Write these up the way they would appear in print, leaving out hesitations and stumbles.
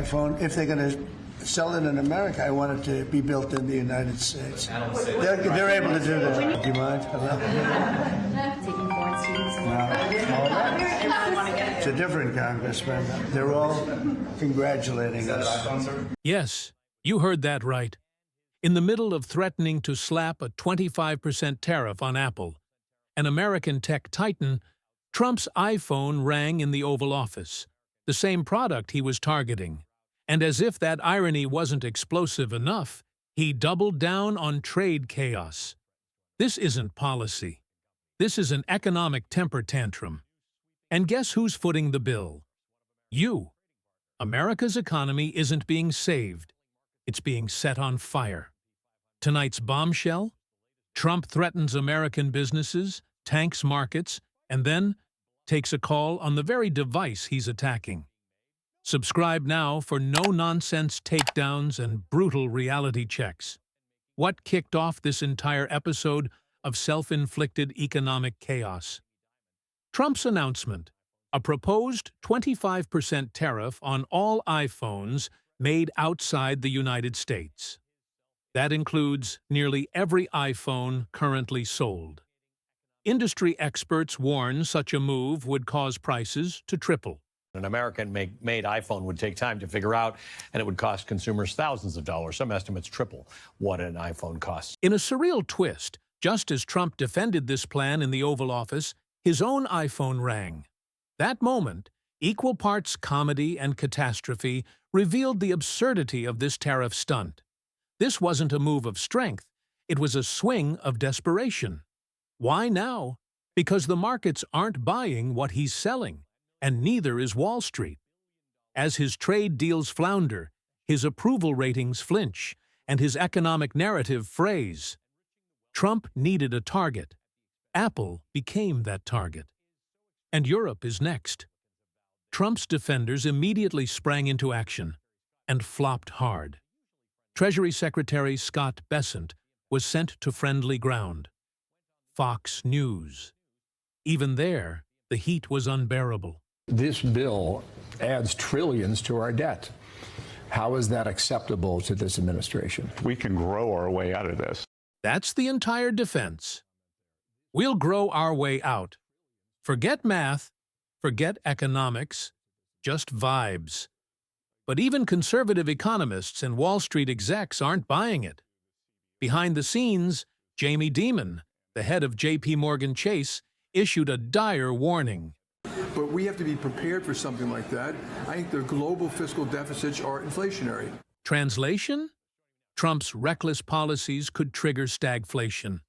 iPhone. If they're going to sell it in America, I want it to be built in the United States. They're able to do that. Do you mind? Taking foreign students. No. It's a different congressman. They're all congratulating us. Yes, you heard that right. In the middle of threatening to slap a 25% tariff on Apple, an American tech titan, Trump's iPhone rang in the Oval Office, the same product he was targeting. And as if that irony wasn't explosive enough, he doubled down on trade chaos. This isn't policy. This is an economic temper tantrum. And guess who's footing the bill? You. America's economy isn't being saved. It's being set on fire. Tonight's bombshell? Trump threatens American businesses, tanks markets, and then takes a call on the very device he's attacking. Subscribe now for no-nonsense takedowns and brutal reality checks. What kicked off this entire episode of self-inflicted economic chaos? Trump's announcement, a proposed 25% tariff on all iPhones made outside the United States. That includes nearly every iPhone currently sold. Industry experts warn such a move would cause prices to triple. An American-made iPhone would take time to figure out, and it would cost consumers thousands of dollars. Some estimates triple what an iPhone costs. In a surreal twist, just as Trump defended this plan in the Oval Office, his own iPhone rang. That moment, equal parts comedy and catastrophe, revealed the absurdity of this tariff stunt. This wasn't a move of strength. It was a swing of desperation. Why now? Because the markets aren't buying what he's selling. And neither is Wall Street. As his trade deals flounder, his approval ratings flinch, and his economic narrative frays, Trump needed a target. Apple became that target. And Europe is next. Trump's defenders immediately sprang into action and flopped hard. Treasury Secretary Scott Bessent was sent to friendly ground. Fox News. Even there, the heat was unbearable. This bill adds trillions to our debt. How is that acceptable to this administration? We can grow our way out of this. That's the entire defense. We'll grow our way out. Forget math, forget economics, just vibes. But even conservative economists and Wall Street execs aren't buying it. Behind the scenes, Jamie Dimon, the head of J.P. Morgan Chase, issued a dire warning. But we have to be prepared for something like that. I think the global fiscal deficits are inflationary. Translation? Trump's reckless policies could trigger stagflation,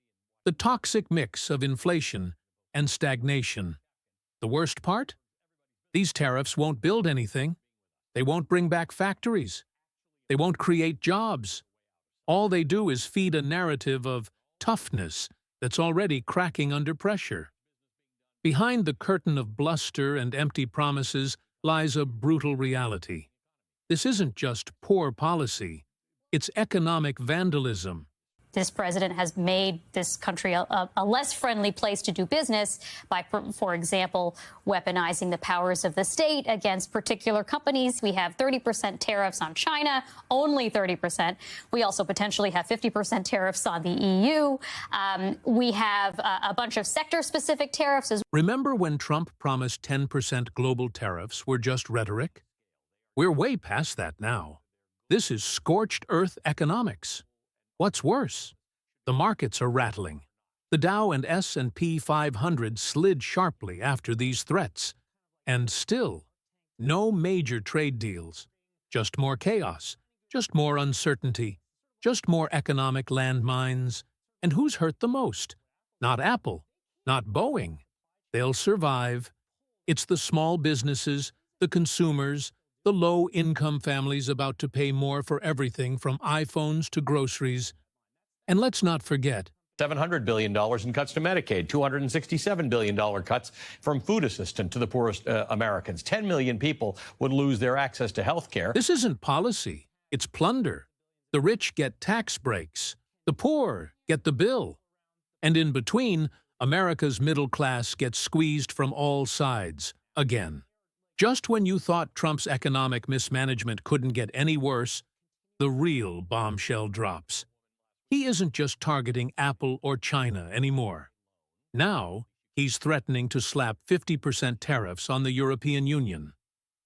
the toxic mix of inflation and stagnation. The worst part? These tariffs won't build anything. They won't bring back factories. They won't create jobs. All they do is feed a narrative of toughness that's already cracking under pressure. Behind the curtain of bluster and empty promises lies a brutal reality. This isn't just poor policy. It's economic vandalism. This president has made this country a less friendly place to do business by, for example, weaponizing the powers of the state against particular companies. We have 30% tariffs on China, only 30%. We also potentially have 50% tariffs on the EU. We have a bunch of sector-specific tariffs as well. Remember when Trump promised 10% global tariffs were just rhetoric? We're way past that now. This is scorched earth economics. What's worse? The markets are rattling. The Dow and S&P 500 slid sharply after these threats. And still, no major trade deals. Just more chaos, just more uncertainty, just more economic landmines. And who's hurt the most? Not Apple, not Boeing. They'll survive. It's the small businesses, the consumers, the low-income families about to pay more for everything from iPhones to groceries. And let's not forget, $700 billion in cuts to Medicaid, $267 billion cuts from food assistance to the poorest Americans. 10 million people would lose their access to health care. This isn't policy, it's plunder. The rich get tax breaks, the poor get the bill. And in between, America's middle class gets squeezed from all sides, again. Just when you thought Trump's economic mismanagement couldn't get any worse, the real bombshell drops. He isn't just targeting Apple or China anymore. Now, he's threatening to slap 50% tariffs on the European Union,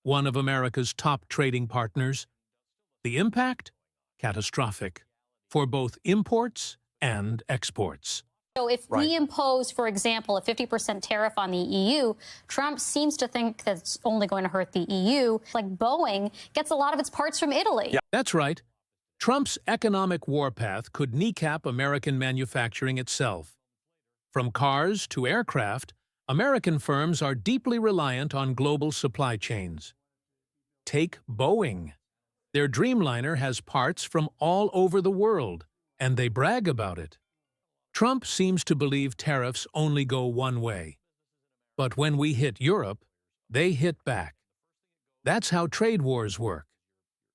one of America's top trading partners. The impact? Catastrophic, for both imports and exports. So if we impose, for example, a 50% tariff on the EU, Trump seems to think that's only going to hurt the EU. Like Boeing gets a lot of its parts from Italy. Yeah, that's right. Trump's economic warpath could kneecap American manufacturing itself. From cars to aircraft, American firms are deeply reliant on global supply chains. Take Boeing. Their Dreamliner has parts from all over the world, and they brag about it. Trump seems to believe tariffs only go one way. But when we hit Europe, they hit back. That's how trade wars work.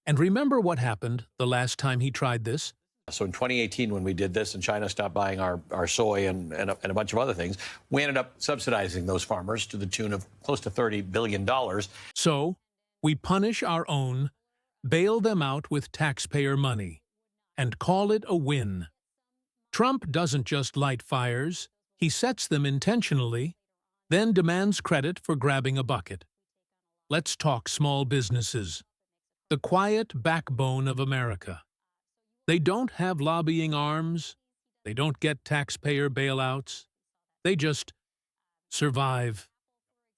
And remember what happened the last time he tried this? So in 2018, when we did this and China stopped buying our soy and a bunch of other things, we ended up subsidizing those farmers to the tune of close to $30 billion. So, we punish our own, bail them out with taxpayer money, and call it a win. Trump doesn't just light fires, he sets them intentionally, then demands credit for grabbing a bucket. Let's talk small businesses, the quiet backbone of America. They don't have lobbying arms, they don't get taxpayer bailouts, they just survive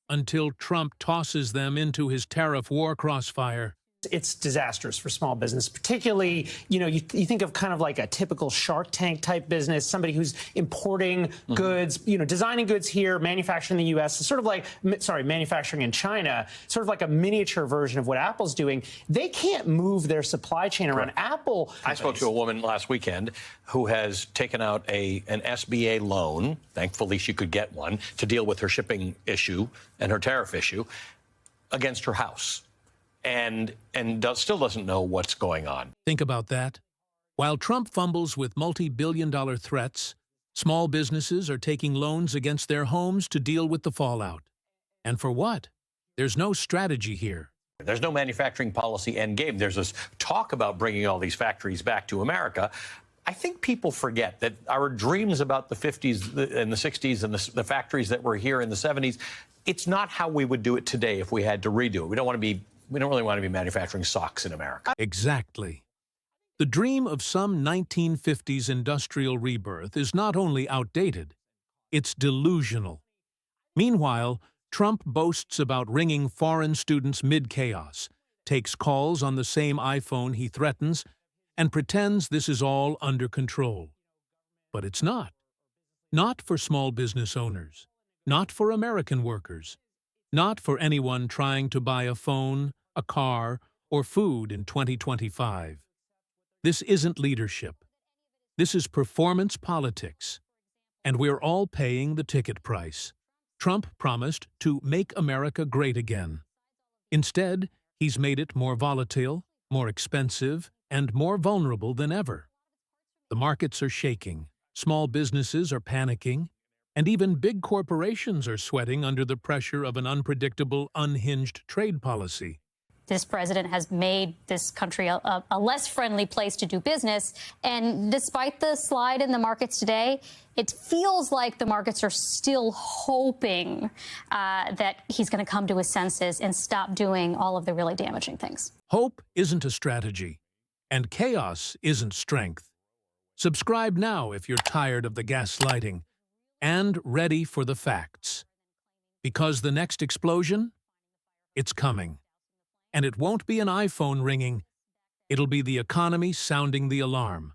until Trump tosses them into his tariff war crossfire. It's disastrous for small business, particularly, you think of kind of like a typical Shark Tank type business, somebody who's importing goods, designing goods here, manufacturing in the U.S., sort of like, manufacturing in China, sort of like a miniature version of what Apple's doing. They can't move their supply chain around. Apple. I spoke to a woman last weekend who has taken out an SBA loan. Thankfully, she could get one to deal with her shipping issue and her tariff issue against her house. And still doesn't know what's going on. Think about that. While Trump fumbles with multi-billion-dollar threats, small businesses are taking loans against their homes to deal with the fallout. And for what? There's no strategy here. There's no manufacturing policy end game. There's this talk about bringing all these factories back to America. I think people forget that our dreams about the 50s and the 60s and the factories that were here in the 70s, it's not how we would do it today if we had to redo it. We don't really want to be manufacturing socks in America. Exactly. The dream of some 1950s industrial rebirth is not only outdated, it's delusional. Meanwhile, Trump boasts about ringing foreign students mid-chaos, takes calls on the same iPhone he threatens, and pretends this is all under control. But it's not. Not for small business owners, not for American workers, not for anyone trying to buy a phone, a car, or food in 2025. This isn't leadership. This is performance politics. And we're all paying the ticket price. Trump promised to make America great again. Instead, he's made it more volatile, more expensive, and more vulnerable than ever. The markets are shaking, small businesses are panicking, and even big corporations are sweating under the pressure of an unpredictable, unhinged trade policy. This president has made this country a less friendly place to do business. And despite the slide in the markets today, it feels like the markets are still hoping that he's going to come to his senses and stop doing all of the really damaging things. Hope isn't a strategy, and chaos isn't strength. Subscribe now if you're tired of the gaslighting and ready for the facts. Because the next explosion, it's coming. And it won't be an iPhone ringing. It'll be the economy sounding the alarm.